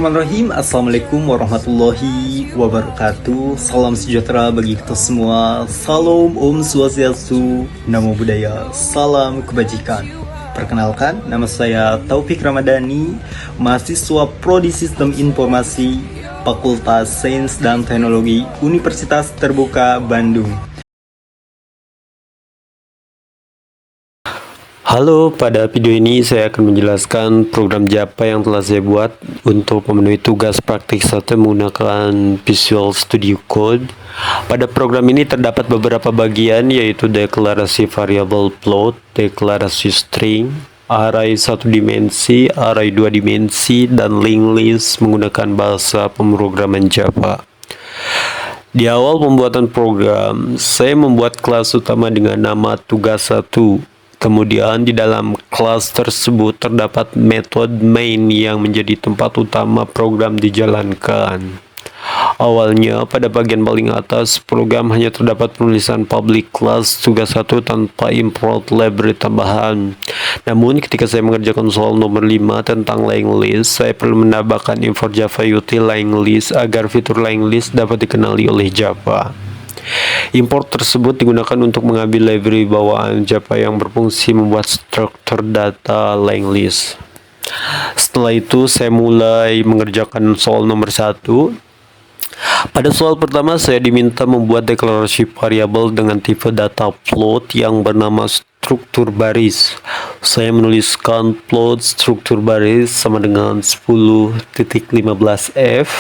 Bismillahirrahmanirrahim. Assalamualaikum warahmatullahi wabarakatuh. Salam sejahtera bagi kita semua. Salam Om Swastiastu, Namo Buddhaya, salam kebajikan. Perkenalkan, nama saya Taufik Ramadhani, mahasiswa Prodi Sistem Informasi, Fakultas Sains dan Teknologi, Universitas Terbuka Bandung. Halo, pada video ini saya akan menjelaskan program Java yang telah saya buat untuk memenuhi tugas praktik 1 menggunakan Visual Studio Code. Pada program ini terdapat beberapa bagian, yaitu deklarasi variabel float, deklarasi string, array 1 dimensi, array 2 dimensi, dan linked list menggunakan bahasa pemrograman Java. Di awal pembuatan program, saya membuat kelas utama dengan nama tugas 1. Kemudian di dalam kelas tersebut terdapat metode main yang menjadi tempat utama program dijalankan. Awalnya pada bagian paling atas program hanya terdapat penulisan public class tugas 1 tanpa import library tambahan. Namun ketika saya mengerjakan soal nomor 5 tentang linked list, saya perlu menambahkan import Java util linked list agar fitur linked list dapat dikenali oleh Java. Import tersebut digunakan untuk mengambil library bawaan Java yang berfungsi membuat struktur data linked list. Setelah itu saya mulai mengerjakan soal nomor 1. Pada soal pertama saya diminta membuat deklarasi variabel dengan tipe data float yang bernama struktur baris. Saya menuliskan float struktur baris sama dengan 10.15f.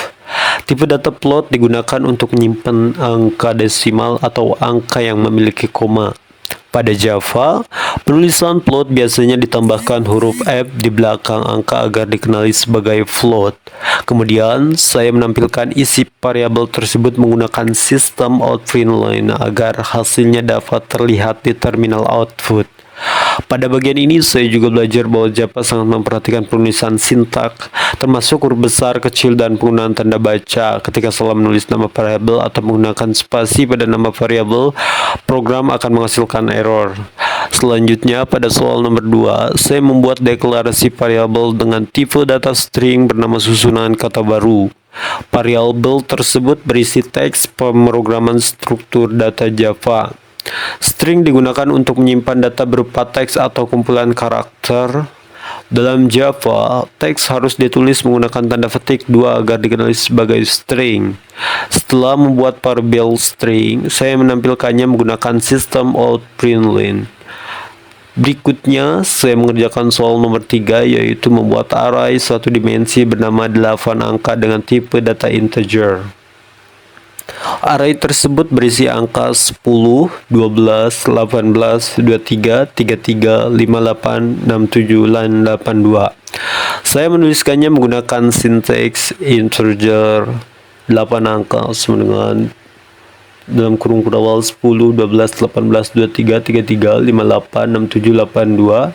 Tipe data float digunakan untuk menyimpan angka desimal atau angka yang memiliki koma. Pada Java, penulisan float biasanya ditambahkan huruf F di belakang angka agar dikenali sebagai float. Kemudian, saya menampilkan isi variabel tersebut menggunakan sistem out_println agar hasilnya dapat terlihat di terminal output. Pada bagian ini saya juga belajar bahwa Java sangat memperhatikan penulisan sintak, termasuk huruf besar, kecil, dan penggunaan tanda baca. Ketika salah menulis nama variabel atau menggunakan spasi pada nama variabel, program akan menghasilkan error. Selanjutnya pada soal nomor 2, saya membuat deklarasi variabel dengan tipe data string bernama susunan kata baru. Variabel tersebut berisi teks pemrograman struktur data Java. String digunakan untuk menyimpan data berupa teks atau kumpulan karakter. Dalam Java, teks harus ditulis menggunakan tanda petik 2 agar dikenali sebagai string. Setelah membuat variabel string, saya menampilkannya menggunakan sistem out_println. Berikutnya, saya mengerjakan soal nomor 3, yaitu membuat array 1 dimensi bernama 8 angka dengan tipe data integer. Array tersebut berisi angka 10, 12, 18, 23, 33, 58, 67, dan 82. Saya menuliskannya menggunakan sinteks integer 8 angka sama dengan dalam kurung awal 10, 12, 18, 23, 33, 58, 67, 82.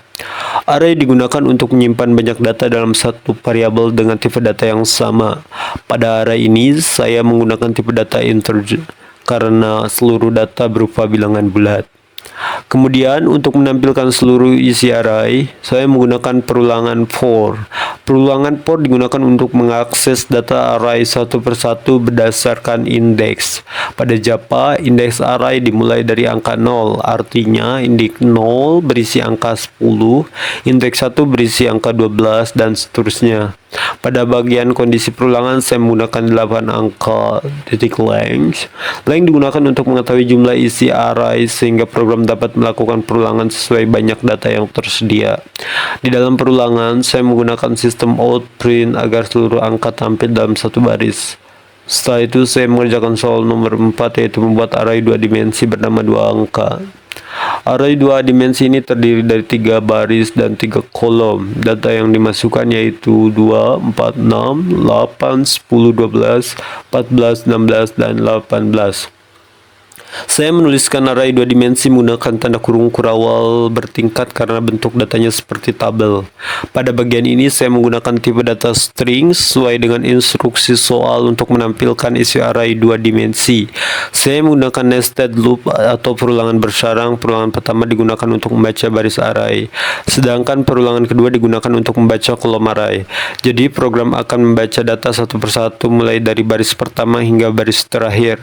Array digunakan untuk menyimpan banyak data dalam satu variabel dengan tipe data yang sama. Pada array ini saya menggunakan tipe data integer karena seluruh data berupa bilangan bulat. Kemudian untuk menampilkan seluruh isi array, saya menggunakan perulangan for. Perulangan for digunakan untuk mengakses data array satu persatu berdasarkan indeks. Pada Java, indeks array dimulai dari angka 0, artinya indeks 0 berisi angka 10, indeks 1 berisi angka 12, dan seterusnya. Pada bagian kondisi perulangan, saya menggunakan 8 angka titik length. Length digunakan untuk mengetahui jumlah isi array sehingga program dapat melakukan perulangan sesuai banyak data yang tersedia. Di dalam perulangan, saya menggunakan sistem out_print agar seluruh angka tampil dalam satu baris. Setelah itu, saya mengerjakan soal nomor 4, yaitu membuat array 2 dimensi bernama 2 angka. Array 2 dimensi ini terdiri dari 3 baris dan 3 kolom. Data yang dimasukkan yaitu 2, 4, 6, 8, 10, 12, 14, 16, dan 18. Saya menuliskan array 2 dimensi menggunakan tanda kurung kurawal bertingkat karena bentuk datanya seperti tabel. Pada bagian ini saya menggunakan tipe data string sesuai dengan instruksi soal untuk menampilkan isi array 2 dimensi. Saya menggunakan nested loop atau perulangan bersarang. Perulangan pertama digunakan untuk membaca baris array, sedangkan perulangan kedua digunakan untuk membaca kolom array. Jadi program akan membaca data satu persatu mulai dari baris pertama hingga baris terakhir.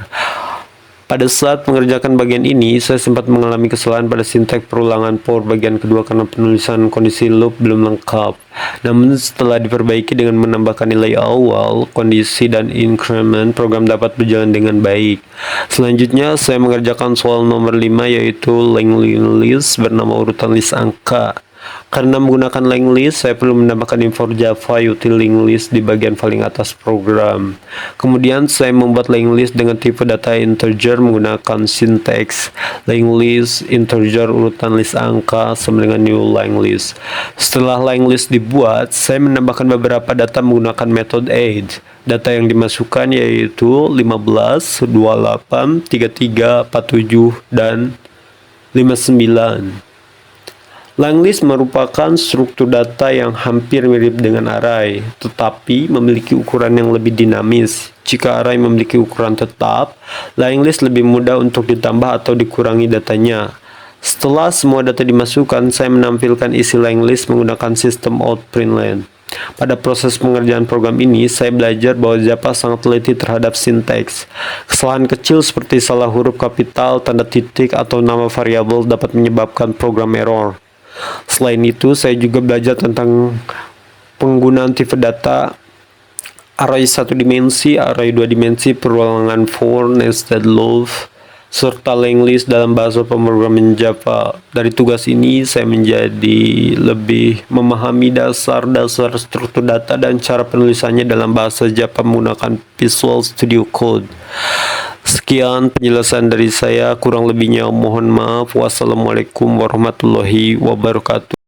Pada saat mengerjakan bagian ini, saya sempat mengalami kesalahan pada sinteks perulangan for bagian kedua karena penulisan kondisi loop belum lengkap. Namun setelah diperbaiki dengan menambahkan nilai awal, kondisi, dan increment, program dapat berjalan dengan baik. Selanjutnya, saya mengerjakan soal nomor 5 yaitu linked list bernama urutan list angka. Karena menggunakan linked list, saya perlu menambahkan import Java util linked list di bagian paling atas program. Kemudian saya membuat linked list dengan tipe data integer menggunakan sinteks linked list integer urutan list angka sama dengan new linked list. Setelah linked list dibuat, saya menambahkan beberapa data menggunakan metode add. Data yang dimasukkan yaitu 15, 28, 33, 47, dan 59. Linked list merupakan struktur data yang hampir mirip dengan array, tetapi memiliki ukuran yang lebih dinamis. Jika array memiliki ukuran tetap, linked list lebih mudah untuk ditambah atau dikurangi datanya. Setelah semua data dimasukkan, saya menampilkan isi linked list menggunakan sistem out_println. Pada proses pengerjaan program ini, saya belajar bahwa Java sangat teliti terhadap sinteks. Kesalahan kecil seperti salah huruf kapital, tanda titik, atau nama variabel dapat menyebabkan program error. Selain itu, saya juga belajar tentang penggunaan tipe data array 1 dimensi, array 2 dimensi, perulangan for, nested loop, serta linked list dalam bahasa pemrograman Java. Dari tugas ini, saya menjadi lebih memahami dasar-dasar struktur data dan cara penulisannya dalam bahasa Java menggunakan Visual Studio Code. Sekian penjelasan dari saya, kurang lebihnya mohon maaf. Wassalamualaikum warahmatullahi wabarakatuh.